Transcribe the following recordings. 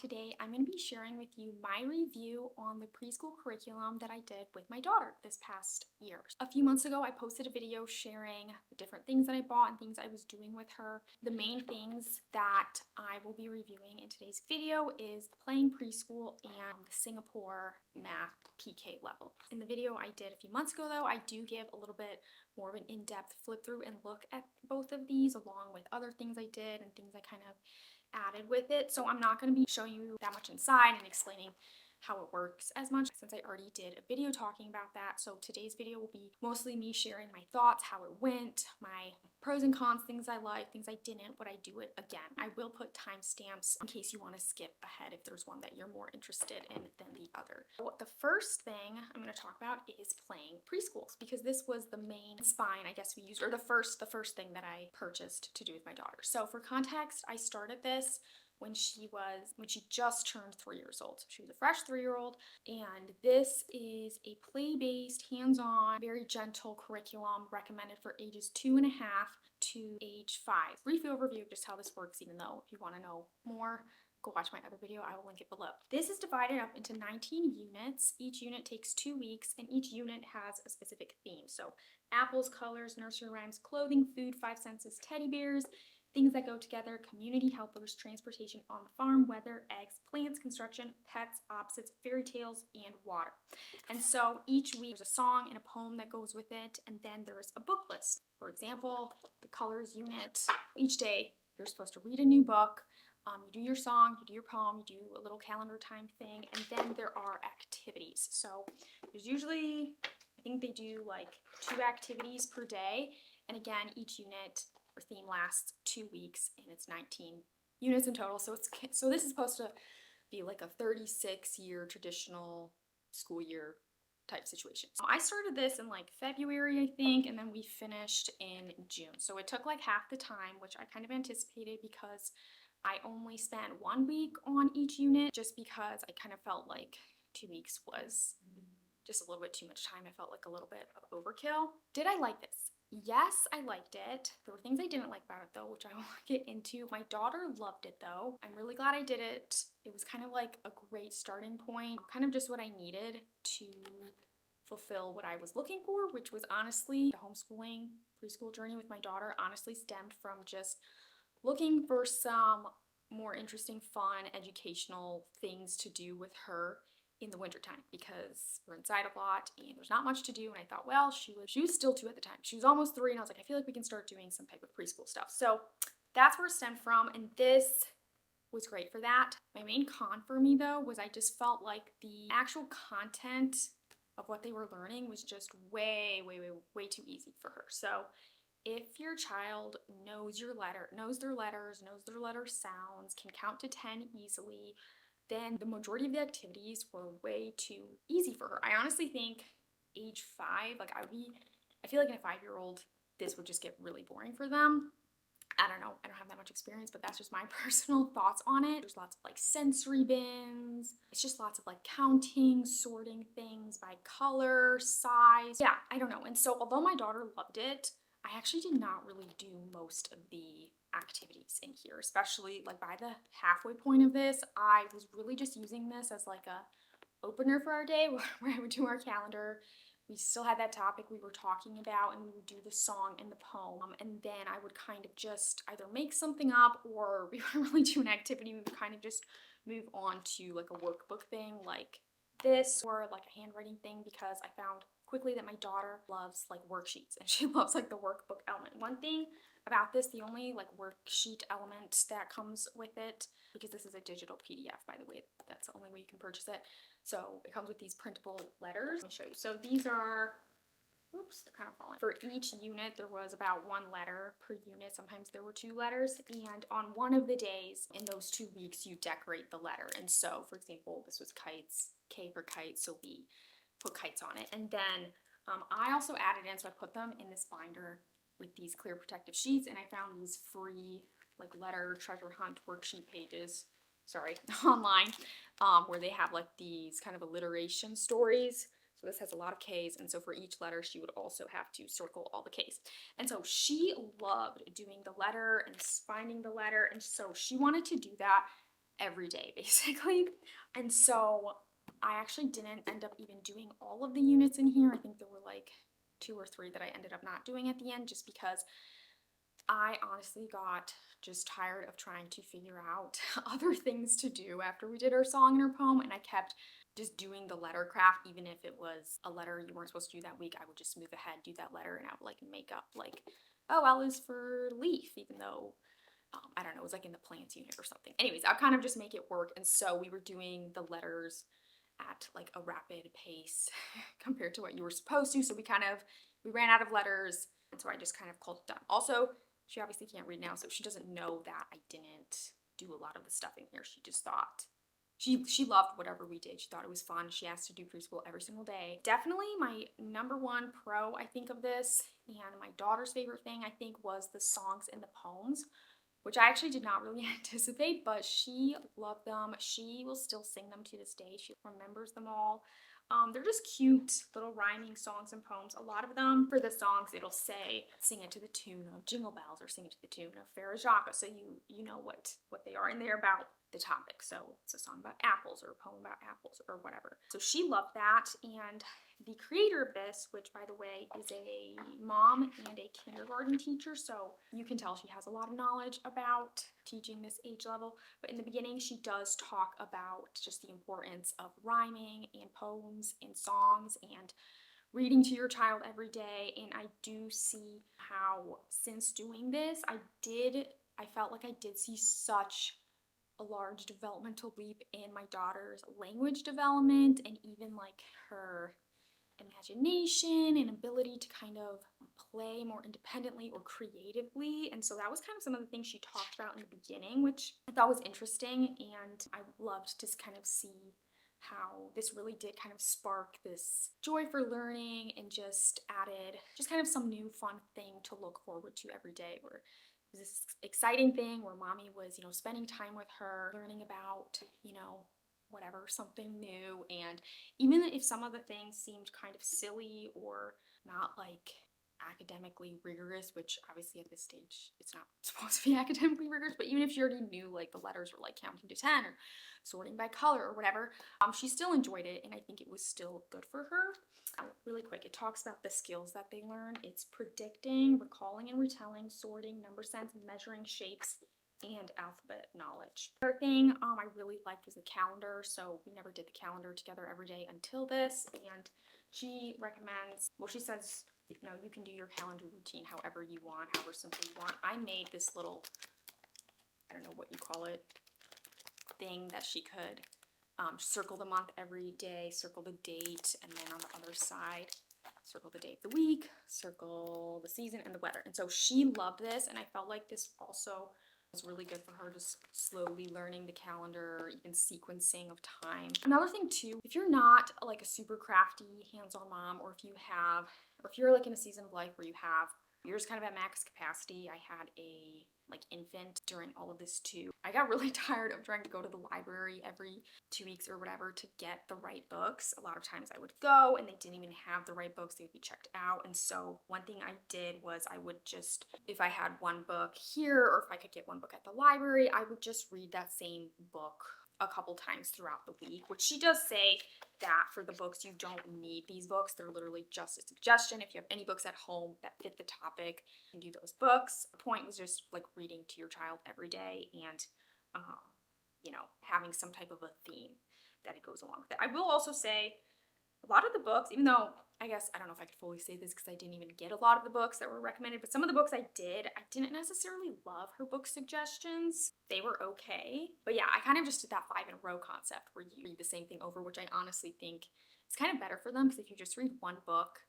Today, I'm going to be sharing with you my review on the preschool curriculum that I did with my daughter this past year. A few months ago, I posted a video sharing the different things that I bought and things I was doing with her. The main things that I will be reviewing in today's video is playing preschool and the Singapore math PK level. In the video I did a few months ago, though, I do give a little bit more of an in-depth flip through and look at both of these along with other things I did and things I kind of added with it. So I'm not going to be showing you that much inside and explaining how it works as much since I already did a video talking about that. So today's video will be mostly me sharing my thoughts, how it went, my pros and cons, things I liked, things I didn't, would I do it again. I will put timestamps in case you want to skip ahead if there's one that you're more interested in than the other. So the first thing I'm going to talk about is playing preschools because this was the main spine I guess we used, or the first thing that I purchased to do with my daughter. So for context, I started this when she just turned 3 years old. So she was a fresh 3-year-old, and this is a play-based, hands-on, very gentle curriculum recommended for ages 2.5 to age 5. Brief overview of just how this works, even though if you want to know more, go watch my other video. I will link it below. This is divided up into 19 units. Each unit takes 2 weeks, and each unit has a specific theme. So apples, colors, nursery rhymes, clothing, food, 5 senses, teddy bears, things that go together, community helpers, transportation on the farm, weather, eggs, plants, construction, pets, opposites, fairy tales, and water. And so each week there's a song and a poem that goes with it, and then there's a book list. For example, the colors unit, each day you're supposed to read a new book. You do your song, you do your poem, you do a little calendar time thing, and then there are activities. So there's usually, I think they do like 2 activities per day, and again, each unit or theme lasts 2 weeks, and it's 19 units in total. So this is supposed to be like a 36-year traditional school year type situation. So I started this in like February, I think, and then we finished in June. So it took like half the time, which I kind of anticipated because I only spent 1 week on each unit just because I kind of felt like 2 weeks was just a little bit too much time. I felt like a little bit of overkill. Did I like this? Yes, I liked it. There were things I didn't like about it though, which I will get into. My daughter loved it though. I'm really glad I did it. It was kind of like a great starting point, kind of just what I needed to fulfill what I was looking for, which was honestly the homeschooling preschool journey with my daughter honestly stemmed from just looking for some more interesting, fun, educational things to do with her in the wintertime because we're inside a lot and there's not much to do. And I thought, well, she was still 2 at the time. She was almost 3, and I was like, I feel like we can start doing some type of preschool stuff. So that's where it stemmed from, and this was great for that. My main con for me though was I just felt like the actual content of what they were learning was just way too easy for her. So if your child knows their letters, knows their letter sounds, can count to 10 easily, then the majority of the activities were way too easy for her. I honestly think age 5, like I feel like in a 5-year-old, this would just get really boring for them. I don't know, I don't have that much experience, but that's just my personal thoughts on it. There's lots of like sensory bins. It's just lots of like counting, sorting things by color, size. Yeah, I don't know. And so although my daughter loved it, I actually did not really do most of the activities in here, especially like by the halfway point of this. I was really just using this as like a opener for our day where I would do our calendar. We still had that topic we were talking about, and we would do the song and the poem, and then I would kind of just either make something up, or we wouldn't really do an activity. We would kind of just move on to like a workbook thing like this, or like a handwriting thing, because I found quickly that my daughter loves like worksheets and she loves like the workbook element. One thing about this, the only like worksheet element that comes with it, because this is a digital PDF by the way, that's the only way you can purchase it. So it comes with these printable letters. Let me show you. So these are, oops, they're kind of falling. For each unit, there was about 1 letter per unit. Sometimes there were 2 letters. And on one of the days in those 2 weeks, you decorate the letter. And so, for example, this was kites, K for kite, so we put kites on it. And then I also added in, so I put them in this binder with these clear protective sheets, and I found these free like letter treasure hunt worksheet pages, online, where they have like these kind of alliteration stories. So this has a lot of K's, and so for each letter she would also have to circle all the K's. And so she loved doing the letter and finding the letter, and so she wanted to do that every day basically. And so I actually didn't end up even doing all of the units in here. I think there were like 2 or 3 that I ended up not doing at the end just because I honestly got just tired of trying to figure out other things to do after we did our song and our poem, and I kept just doing the letter craft. Even if it was a letter you weren't supposed to do that week, I would just move ahead, do that letter, and I would like make up like, oh, L is for leaf, even though I don't know, it was like in the plants unit or something. Anyways, I'll kind of just make it work. And so we were doing the letters at like a rapid pace compared to what you were supposed to. So we ran out of letters. And so I just kind of called it done. Also, she obviously can't read now, so she doesn't know that I didn't do a lot of the stuff in here. She just thought she loved whatever we did. She thought it was fun. She asked to do preschool every single day. Definitely my #1 pro, I think, of this, and my daughter's favorite thing, I think, was the songs and the poems, which I actually did not really anticipate, but she loved them. She will still sing them to this day. She remembers them all. They're just cute little rhyming songs and poems. A lot of them, for the songs, it'll say, sing it to the tune of Jingle Bells or sing it to the tune of Farajaka. So you know what they are, and they're about the topic. So it's a song about apples or a poem about apples or whatever. So she loved that, and the creator of this, which by the way is a mom and a kindergarten teacher, so you can tell she has a lot of knowledge about teaching this age level. But in the beginning, she does talk about just the importance of rhyming and poems and songs and reading to your child every day. And I do see how, since doing this, I felt like I did see such a large developmental leap in my daughter's language development and even like her imagination and ability to kind of play more independently or creatively. And so that was kind of some of the things she talked about in the beginning, which I thought was interesting. And I loved to kind of see how this really did kind of spark this joy for learning and just added just kind of some new fun thing to look forward to every day, where it was this exciting thing where mommy was, spending time with her, learning about, whatever, something new. And even if some of the things seemed kind of silly or not like academically rigorous, which obviously at this stage it's not supposed to be academically rigorous, but even if she already knew like the letters were like counting to 10 or sorting by color or whatever, she still enjoyed it, and I think it was still good for her. Really quick, it talks about the skills that they learn. It's predicting, recalling and retelling, sorting, number sense, measuring shapes, and alphabet knowledge. Another thing I really liked was the calendar. So we never did the calendar together every day until this, and she recommends, well, she says, you can do your calendar routine however you want, however simple you want. I made this little, I don't know what you call it, thing that she could circle the month every day, circle the date, and then on the other side, circle the day of the week, circle the season and the weather. And so she loved this, and I felt like this also was really good for her, just slowly learning the calendar, even sequencing of time. Another thing too, if you're not like a super crafty, hands-on mom, or if you're like in a season of life where you're just kind of at max capacity. I had a infant during all of this too. I got really tired of trying to go to the library every 2 weeks or whatever to get the right books. A lot of times I would go and they didn't even have the right books. They would be checked out. And so one thing I did was I would just, if I had one book here or if I could get one book at the library, I would just read that same book a couple times throughout the week, which she does say that for the books, you don't need these books. They're literally just a suggestion. If you have any books at home that fit the topic, you can do those books. The point was just like reading to your child every day and, having some type of a theme that it goes along with it. I will also say a lot of the books, even though I don't know if I could fully say this because I didn't even get a lot of the books that were recommended, but some of the books I didn't necessarily love her book suggestions. They were okay. But yeah, I kind of just did that 5 in a row concept where you read the same thing over, which I honestly think is kind of better for them, because if you just read one book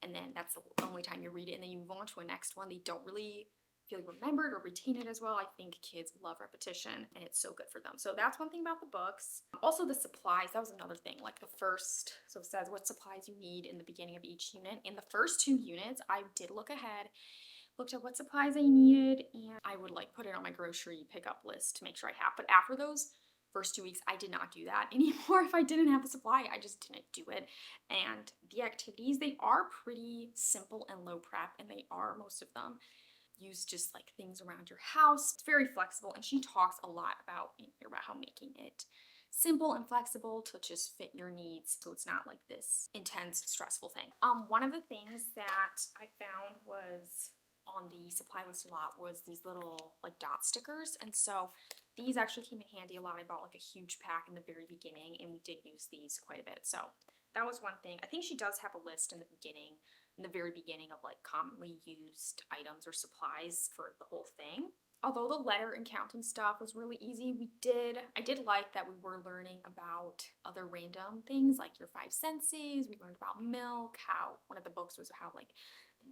and then that's the only time you read it and then you move on to a next one, they don't really feel remembered or retain it as well. I think kids love repetition and it's so good for them. So that's one thing about the books. Also the supplies, that was another thing. Like so it says what supplies you need in the beginning of each unit. In the first 2 units, I did look ahead, looked at what supplies I needed, and I would put it on my grocery pickup list to make sure I have. But after those first 2 weeks, I did not do that anymore. If I didn't have the supply, I just didn't do it. And the activities, they are pretty simple and low prep, and they are, most of them, use just like things around your house. It's very flexible, and she talks a lot about in here about how making it simple and flexible to just fit your needs, so it's not like this intense, stressful thing. One of the things that I found was on the supply list a lot was these little like dot stickers, and so these actually came in handy a lot. I bought like a huge pack in the very beginning, and we did use these quite a bit. So that was one thing. I think she does have a list in the beginning, in the very beginning, of like commonly used items or supplies for the whole thing. Although the letter and counting stuff was really easy, I did like that we were learning about other random things like your five senses. We learned about milk, how one of the books was how like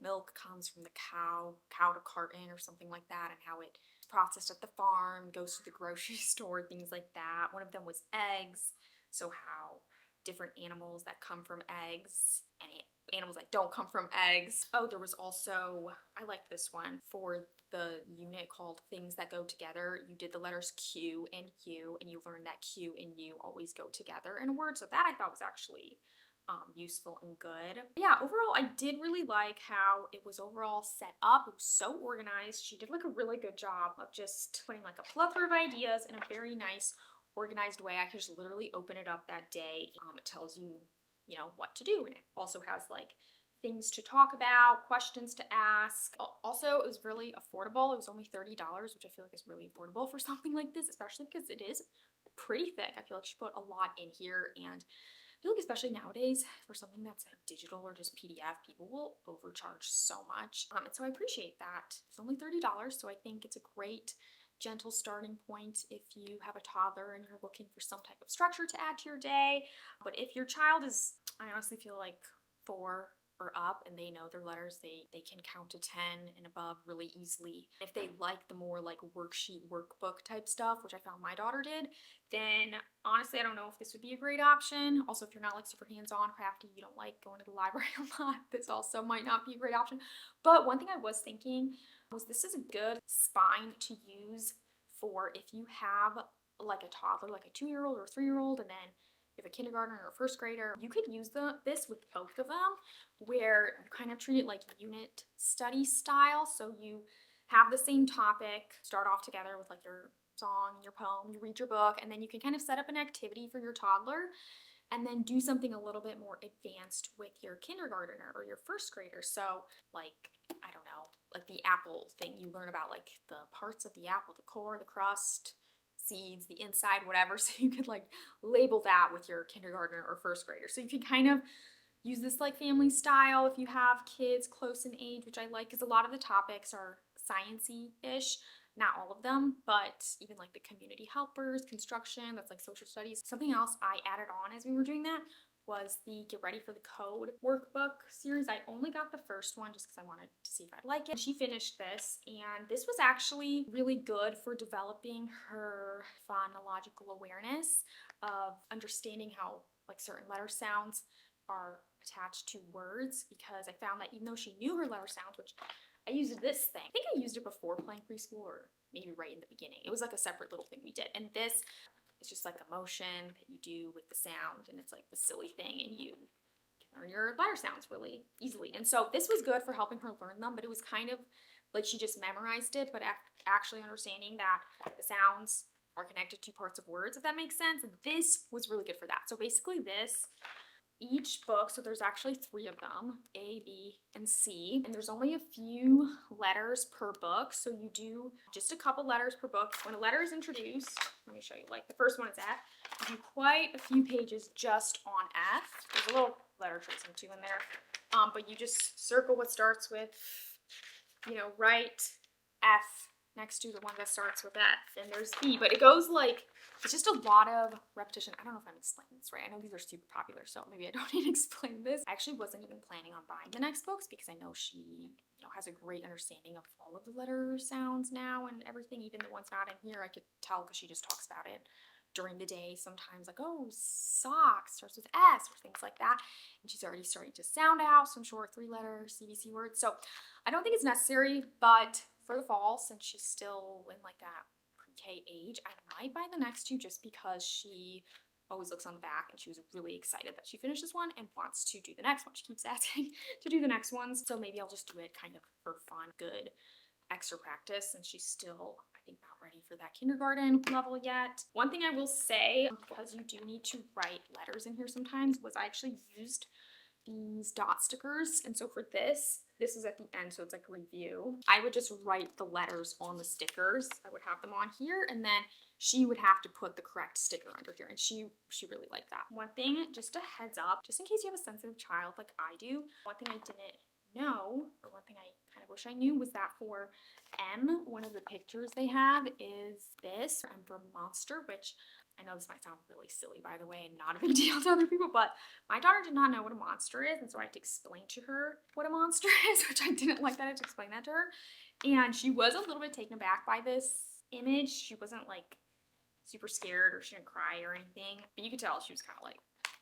milk comes from the cow to carton or something like that, and how it's processed at the farm, goes to the grocery store, things like that. One of them was eggs, so how different animals that come from eggs and animals that don't come from eggs. Oh, there was also, I like this one, for the unit called Things That Go Together. You did the letters Q and U, and you learned that Q and U always go together in a word. So that I thought was actually useful and good. But yeah, overall, I did really like how it was overall set up. It was so organized. She did like a really good job of just putting like a plethora of ideas in a very nice, organized way. I could just literally open it up that day. It tells you, you know, what to do. And it also has like things to talk about, questions to ask. Also, it was really affordable. It was only $30, which I feel like is really affordable for something like this, especially because it is pretty thick. I feel like she put a lot in here, and I feel like especially nowadays for something that's like digital or just PDF, people will overcharge so much. And so I appreciate that. It's only $30, so I think it's a great gentle starting point if you have a toddler and you're looking for some type of structure to add to your day. But if your child is, I honestly feel like 4 or up and they know their letters, they can count to 10 and above really easily. If they like the more like worksheet workbook type stuff, which I found my daughter did, then honestly I don't know if this would be a great option. Also, if you're not like super hands-on crafty, you don't like going to the library a lot, this also might not be a great option. But one thing I was thinking was this is a good spine to use for if you have like a toddler, like a 2-year-old or a 3-year-old, and then you have a kindergartner or a first grader. You could use this with both of them, where you kind of treat it like unit study style. So you have the same topic, start off together with like your song, your poem, you read your book, and then you can kind of set up an activity for your toddler and then do something a little bit more advanced with your kindergartner or your first grader. So like, I don't know, like the apple thing, you learn about like the parts of the apple, the core, the crust, seeds, the inside, whatever. So you could like label that with your kindergartner or first grader. So you can kind of use this like family style if you have kids close in age, which I like because a lot of the topics are sciencey-ish. Not all of them, but even like the community helpers, construction, that's like social studies. Something else I added on as we were doing that was the Get Ready for the Code workbook series. I only got the first one just because I wanted to see if I'd like it. She finished this, and this was actually really good for developing her phonological awareness of understanding how like certain letter sounds are attached to words, because I found that even though she knew her letter sounds, which I used this thing. I think I used it before playing preschool, or maybe right in the beginning. It was like a separate little thing we did. And this is just like a motion that you do with the sound, and it's like the silly thing, and you can learn your letter sounds really easily. And so this was good for helping her learn them, but it was kind of like she just memorized it, but actually understanding that the sounds are connected to parts of words, if that makes sense. This was really good for that. So basically each book, so there's actually 3 of them, A, B, and C, and there's only a few letters per book, so you do just a couple letters per book. When a letter is introduced, let me show you, like the first one is F, you do quite a few pages just on F. There's a little letter tracing too in there, but you just circle what starts with, you know, write F next to the one that starts with F, and there's B, but it goes like, it's just a lot of repetition. I don't know if I'm explaining this right. I know these are super popular, so maybe I don't need to explain this. I actually wasn't even planning on buying the next books because I know she, you know, has a great understanding of all of the letter sounds now and everything, even the ones not in here. I could tell because she just talks about it during the day sometimes, like, oh, socks starts with S or things like that. And she's already starting to sound out some short 3-letter CVC words. So I don't think it's necessary, but for the fall, since she's still in like that pre-K age, I might buy the next 2 just because she always looks on the back, and she was really excited that she finished this one and wants to do the next one. She keeps asking to do the next ones, so maybe I'll just do it kind of for fun, good extra practice since she's still, I think, not ready for that kindergarten level yet. One thing I will say, because you do need to write letters in here sometimes, was I actually used these dot stickers. And so for this is at the end, so it's like a review. I would just write the letters on the stickers. I would have them on here, and then she would have to put the correct sticker under here, and she really liked that. One thing, just a heads up, just in case you have a sensitive child like I do, one thing I didn't know, or one thing I kind of wish I knew, was that for M, one of the pictures they have is this Emperor Monster, which I know this might sound really silly, by the way, and not a big deal to other people, but my daughter did not know what a monster is, and so I had to explain to her what a monster is, which I didn't like that I had to explain that to her. And she was a little bit taken aback by this image. She wasn't like super scared, or she didn't cry or anything, but you could tell she was kind of like,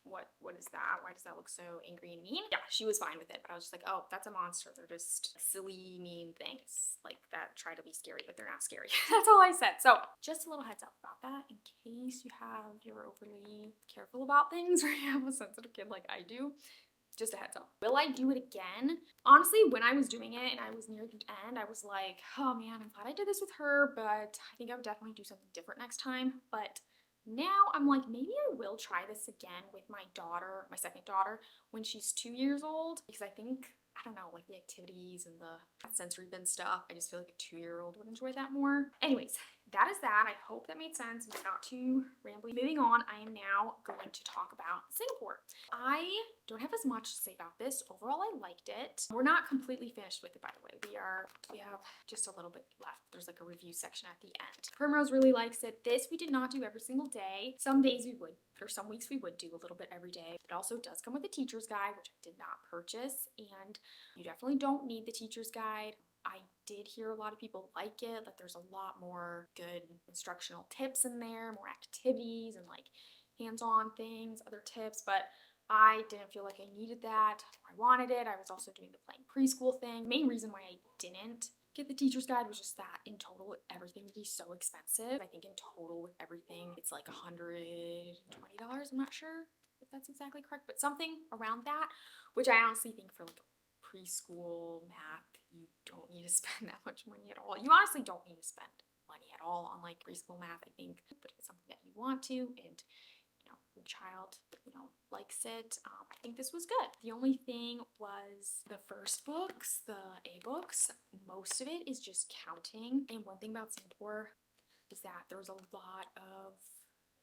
what is that? Why does that look so angry and mean? Yeah, she was fine with it, but I was just like, oh, that's a monster. They're just silly, mean things like that try to be scary, but they're not scary. That's all I said. So just a little heads up about that in case you're overly careful about things, or you have a sensitive kid like I do. Just a heads up. Will I do it again? Honestly, when I was doing it and I was near the end, I was like, oh man, I'm glad I did this with her, but I think I would definitely do something different next time. But now I'm like, maybe I will try this again with my daughter, my second daughter, when she's 2 years old, because I think, I don't know, like the activities and the sensory bin stuff, I just feel like a 2-year-old would enjoy that more. Anyways, that is that. I hope that made sense. It's not too rambly. Moving on, I am now going to talk about Singapore. I don't have as much to say about this. Overall, I liked it. We're not completely finished with it, by the way. We have just a little bit left. There's like a review section at the end. Primrose really likes it. This we did not do every single day. Some days we would, or some weeks we would do a little bit every day. It also does come with a teacher's guide, which I did not purchase, and you definitely don't need the teacher's guide. I did hear a lot of people like it, like there's a lot more good instructional tips in there, more activities and like hands-on things, other tips, but I didn't feel like I needed that. I wanted it. I was also doing the playing preschool thing. Main reason why I didn't get the teacher's guide was just that in total everything would be so expensive. I think in total with everything it's like $120. I'm not sure if that's exactly correct, but something around that, which I honestly think for like preschool math, you don't need to spend that much money at all. You honestly don't need to spend money at all on like preschool math, I think, but if it's something that you want to and your child, likes it, I think this was good. The only thing was the first books, the A books, most of it is just counting. And one thing about Singapore is that there's a lot of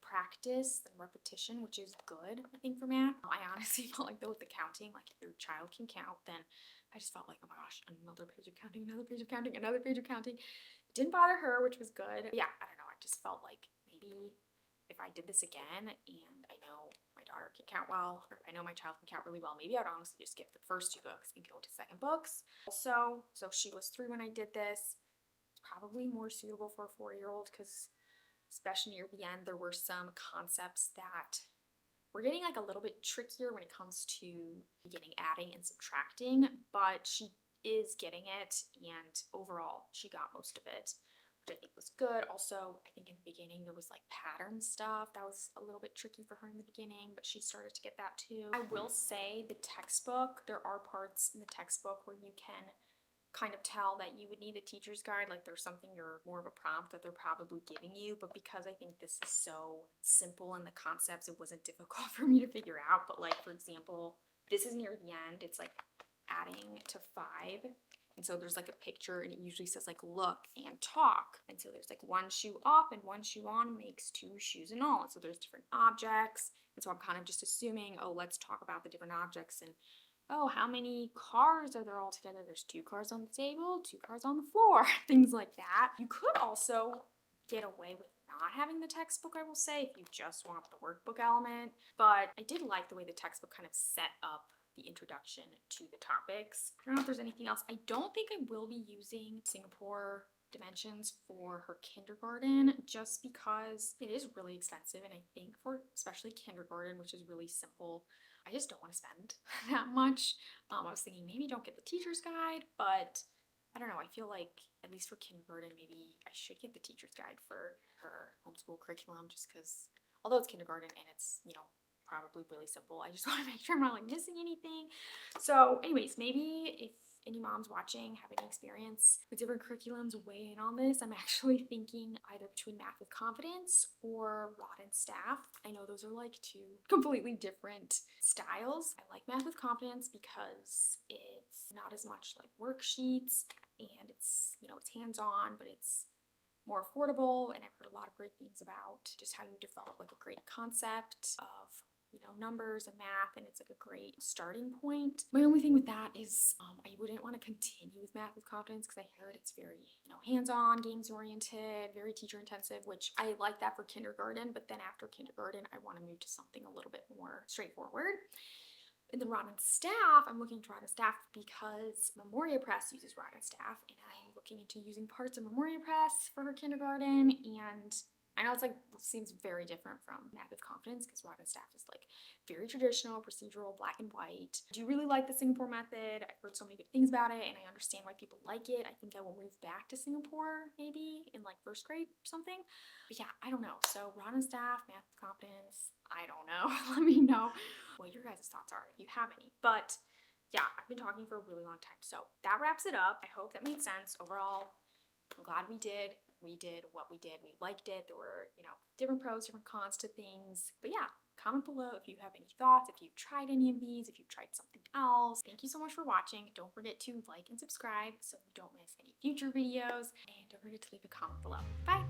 practice and repetition, which is good, I think, for math. I honestly felt like though with the counting, like if your child can count, then I just felt like, oh my gosh, another page of counting, another page of counting, another page of counting. It didn't bother her, which was good. But yeah, I don't know, I just felt like maybe if I did this again and I know my daughter can count well, or I know my child can count really well, maybe I'd honestly just skip the first 2 books and go to second books. Also, so she was 3 when I did this. It's probably more suitable for a 4-year-old because especially near the end, there were some concepts that were getting like a little bit trickier when it comes to beginning adding and subtracting, but she is getting it, and overall she got most of it, which I think was good. Also, I think in the beginning there was like pattern stuff that was a little bit tricky for her in the beginning, but she started to get that too. I will say the textbook, there are parts in the textbook where you can kind of tell that you would need a teacher's guide, like there's something you're more of a prompt that they're probably giving you, but because I think this is so simple in the concepts, it wasn't difficult for me to figure out. But like, for example, this is near the end, it's like adding to 5, and so there's like a picture and it usually says like look and talk, and so there's like 1 shoe off and 1 shoe on makes 2 shoes in all, and so there's different objects, and so I'm kind of just assuming, oh, let's talk about the different objects, and oh, how many cars are there all together? There's 2 cars on the table, 2 cars on the floor, things like that. You could also get away with not having the textbook, I will say, if you just want the workbook element, but I did like the way the textbook kind of set up the introduction to the topics. I don't know if there's anything else. I don't think I will be using Singapore dimensions for her kindergarten just because it is really expensive, and I think for especially kindergarten, which is really simple, I just don't want to spend that much. I was thinking maybe don't get the teacher's guide, but I don't know, I feel like at least for kindergarten maybe I should get the teacher's guide for her homeschool curriculum, just because although it's kindergarten and it's probably really simple, I just want to make sure I'm not like missing anything. So anyways, maybe if any moms watching have any experience with different curriculums, weigh in on this. I'm actually thinking either between Math with Confidence or Rod and Staff. I know those are like two completely different styles. I like Math with Confidence because it's not as much like worksheets, and it's, it's hands-on, but it's more affordable. And I've heard a lot of great things about just how you develop like a great concept of numbers and math, and it's like a great starting point. My only thing with that is I wouldn't want to continue with Math with Confidence because I heard it's very hands-on, games oriented, very teacher intensive, which I like that for kindergarten, but then after kindergarten I want to move to something a little bit more straightforward. In the Rod and Staff, I'm looking to Rod and Staff because Memoria Press uses Rod and Staff, and I'm looking into using parts of Memoria Press for her kindergarten. And I know it seems very different from Math with Confidence because Rod and Staff is like very traditional, procedural, black and white. I do really like the Singapore method. I've heard so many good things about it, and I understand why people like it. I think I will move back to Singapore maybe in like first grade or something. But yeah, I don't know. So Rod and Staff, Math with Confidence, I don't know. Let me know what your guys' thoughts are if you have any. But yeah, I've been talking for a really long time. So that wraps it up. I hope that made sense. Overall, I'm glad we did what we did. We liked it. There were, different pros, different cons to things. But yeah, comment below if you have any thoughts, if you've tried any of these, if you've tried something else. Thank you so much for watching. Don't forget to like and subscribe so you don't miss any future videos. And don't forget to leave a comment below. Bye!